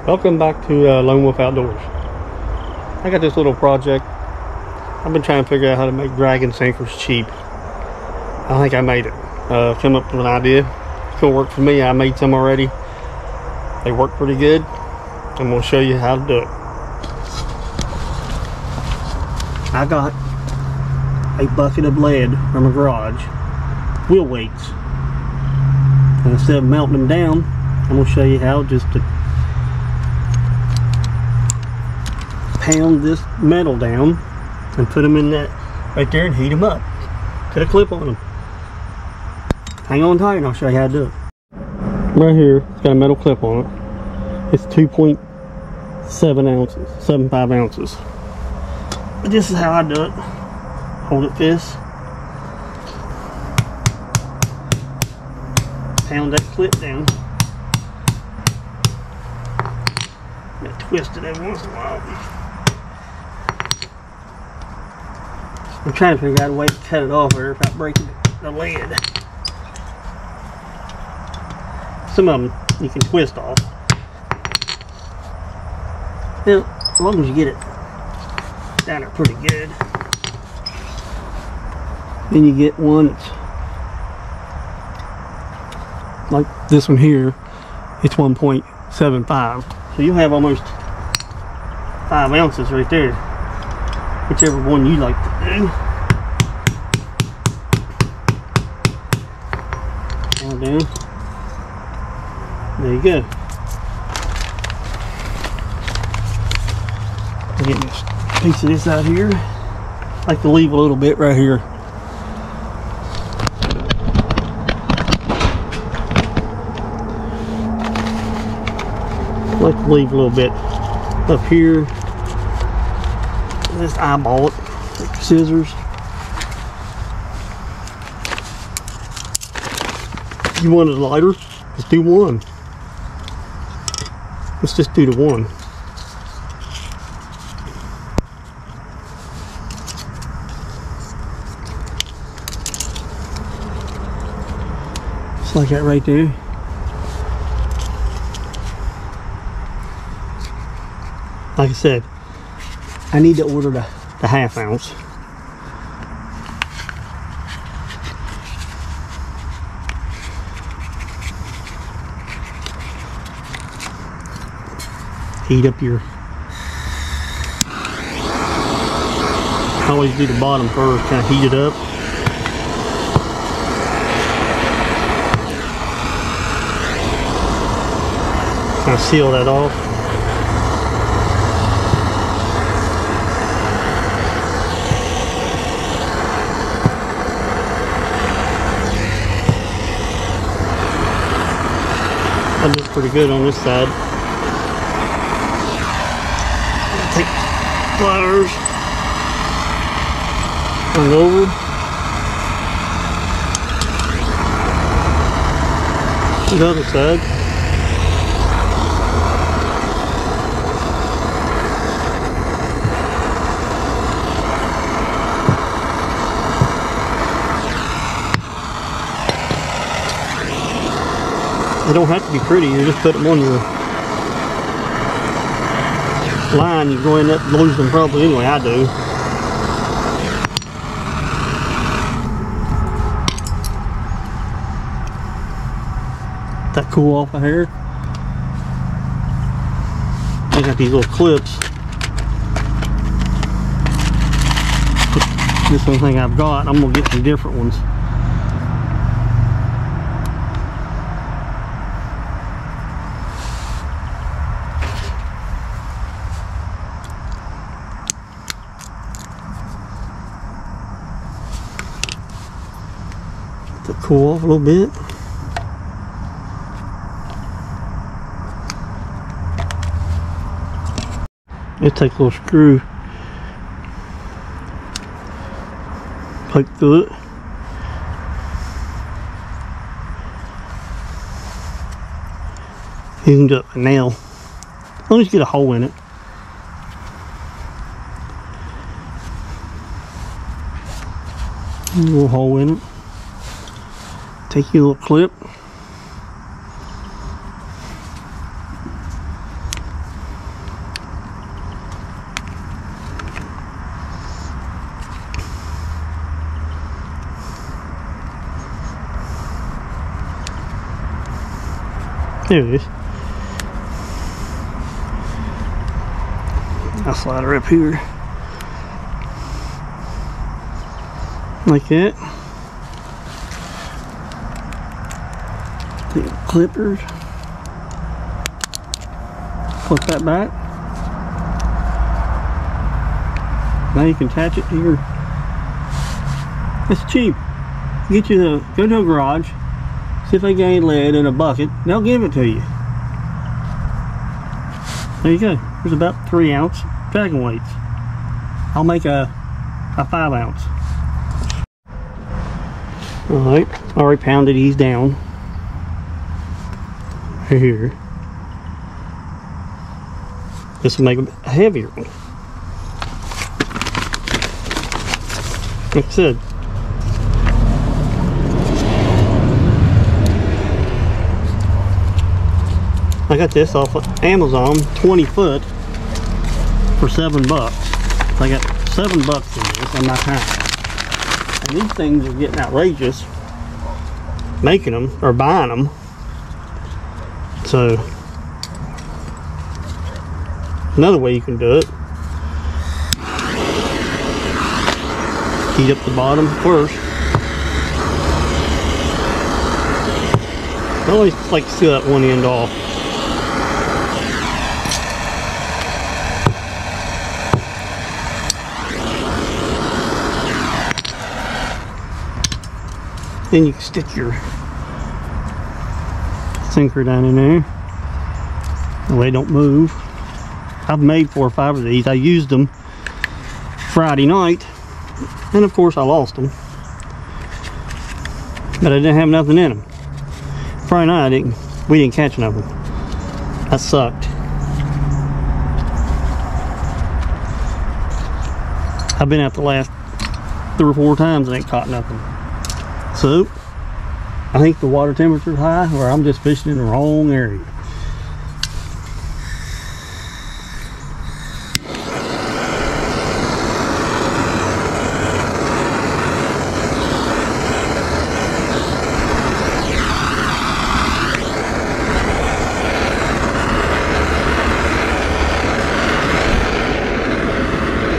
Welcome back to Lonewolf Outdoors. I got this little project. I've been trying to figure out how to make dragon sinkers cheap. I think I made it. Came up with an idea. Could work for me. I made some already. They work pretty good. I'm going to show you how to do it. I got a bucket of lead from a garage, wheel weights, and instead of melting them down, I'm going to show you how just to pound this metal down and put them in that right there and heat them up. Put a clip on them. Hang on tight and I'll show you how to do it. Right here, it's got a metal clip on it. It's 2.7 ounces, 7.5 ounces. But this is how I do it. Hold it this. Pound that clip down. Got to twist it every once in a while. I'm trying to figure out a way to cut it off here without breaking the lead. Some of them you can twist off. Now, as long as you get it down there pretty good. Then you get one that's like this one here. It's 1.75. So you'll have almost 5 ounces right there. Whichever one you like to do. Down, down. There you go. I'm getting this piece of this out here. I like to leave a little bit right here. I like to leave a little bit up here. Just eyeball it, take the scissors. If you want it lighter, just do one. Let's just do the one. Just like that right there. Like I said, I need to order the half ounce. Heat up your... I always do the bottom first, kind of heat it up. Kind of seal that off. That looks pretty good on this side. Take pliers, turn over. The other side. They don't have to be pretty, you just put them on your line, you're going to end up losing them probably anyway, I do. That cool off of here. I got these little clips. This one thing I've got, I'm going to get some different ones. To cool off a little bit. Let's take a little screw, poke through it. You can do it with a nail, as long as you get a hole in it. A little hole in it. Take your little clip, There it is. I'll slide her up here. Like that. The clippers. Flip that back. Now you can attach it to your... It's cheap. Go to a garage, see if they got any lead in a bucket, they'll give it to you. There you go. There's about 3 ounce dragon weights. I'll make a 5 ounce. Alright, already pounded these down. Here. This will make a heavier one. Like I said, I got this off of Amazon, 20 foot for $7. I got $7 in this on my time. And these things are getting outrageous making them or buying them. So another way you can do it, heat up the bottom first. I always like to seal that one end off. Then you can stick your sinker down in there. The way it don't move. I've made 4 or 5 of these. I used them Friday night, and of course I lost them. But I didn't have nothing in them. Friday night we didn't catch nothing. That sucked. I've been out the last 3 or 4 times and ain't caught nothing. So, I think the water temperature is high, or I'm just fishing in the wrong area.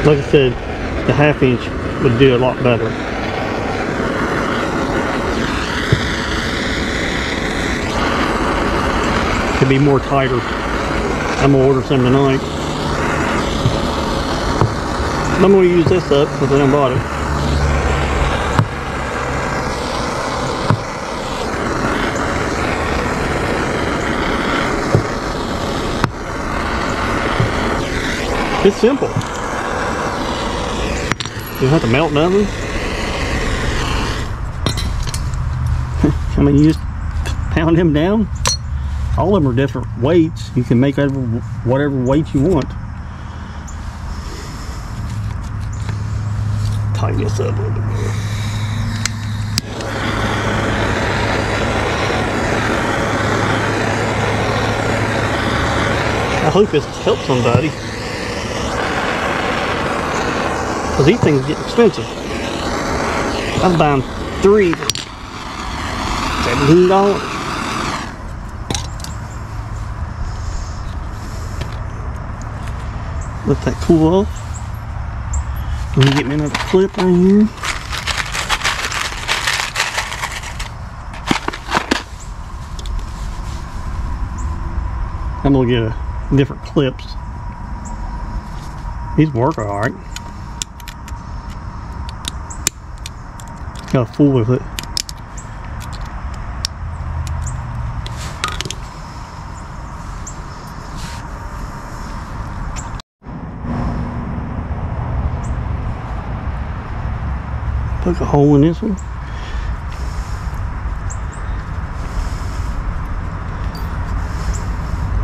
Like I said, the 1/2 inch would do a lot better. Could be more tighter. I'm gonna order some tonight. I'm gonna use this up because I done bought it. It's simple. You don't have to melt nothing. I mean, you just pound them down. All of them are different weights. You can make whatever weight you want. Tighten this up a little bit more. I hope this helps somebody, because these things get expensive. I was buying 3 for $17. Let that cool off. Let me get me another clip right here. I'm gonna get different clips. These work alright. Got a fool with it. Poke a hole in this one.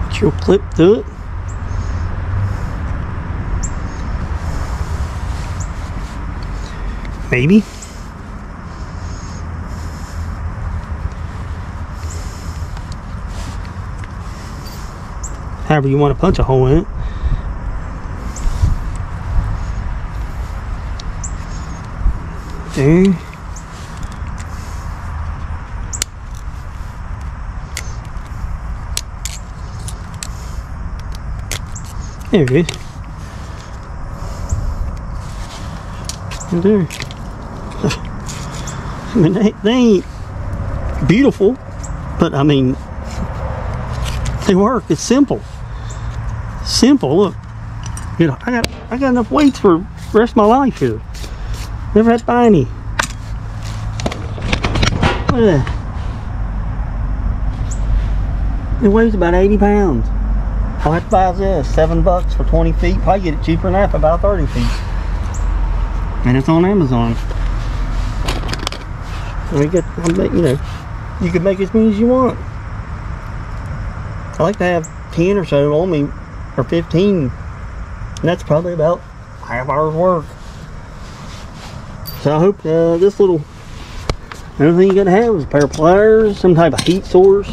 Put your clip through it. Maybe. However you want to punch a hole in it. There. There it is. Right there. I mean, they ain't beautiful, but I mean, they work. It's simple. Simple. Look, you know, I got enough weights for the rest of my life here. Never had to buy any. Look at that. It weighs about 80 pounds. I'll have to buy this $7 for 20 feet. Probably get it cheaper than that for about 30 feet. And it's on Amazon. You know, you can make as many as you want. I like to have 10 or so on me, or 15, and that's probably about half hour's work. So I hope this little, everything you gotta have is a pair of pliers, some type of heat source,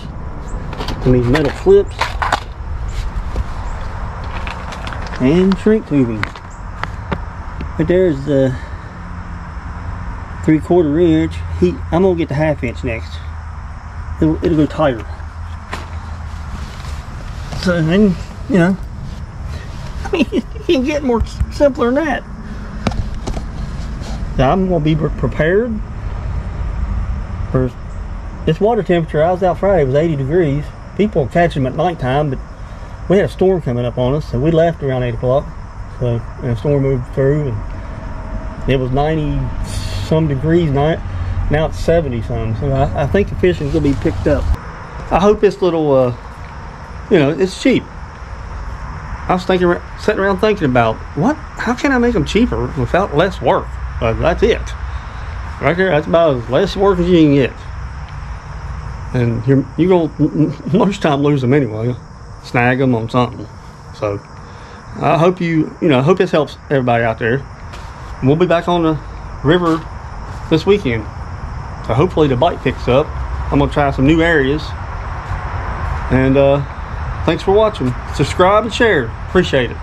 and these metal clips, and shrink tubing. But there's the 3/4 inch heat. I'm gonna get the 1/2 inch next. It'll go tighter. So then, you know, I mean, you can get more simpler than that. So I'm gonna be prepared for this water temperature. I was out Friday, it was 80 degrees. People catch them at nighttime, but we had a storm coming up on us, so we left around 8 o'clock. So, and the storm moved through, and it was 90 some degrees night. Now it's 70 some. So I think the fishing's gonna be picked up. I hope this little, you know, it's cheap. I was thinking, sitting around thinking about how can I make them cheaper without less work? That's it. Right there, that's about as less work as you can get. And you're gonna most time lose them anyway. Snag them on something. So I hope I hope this helps everybody out there. And we'll be back on the river this weekend. So hopefully the bite picks up. I'm gonna try some new areas. And thanks for watching. Subscribe and share. Appreciate it.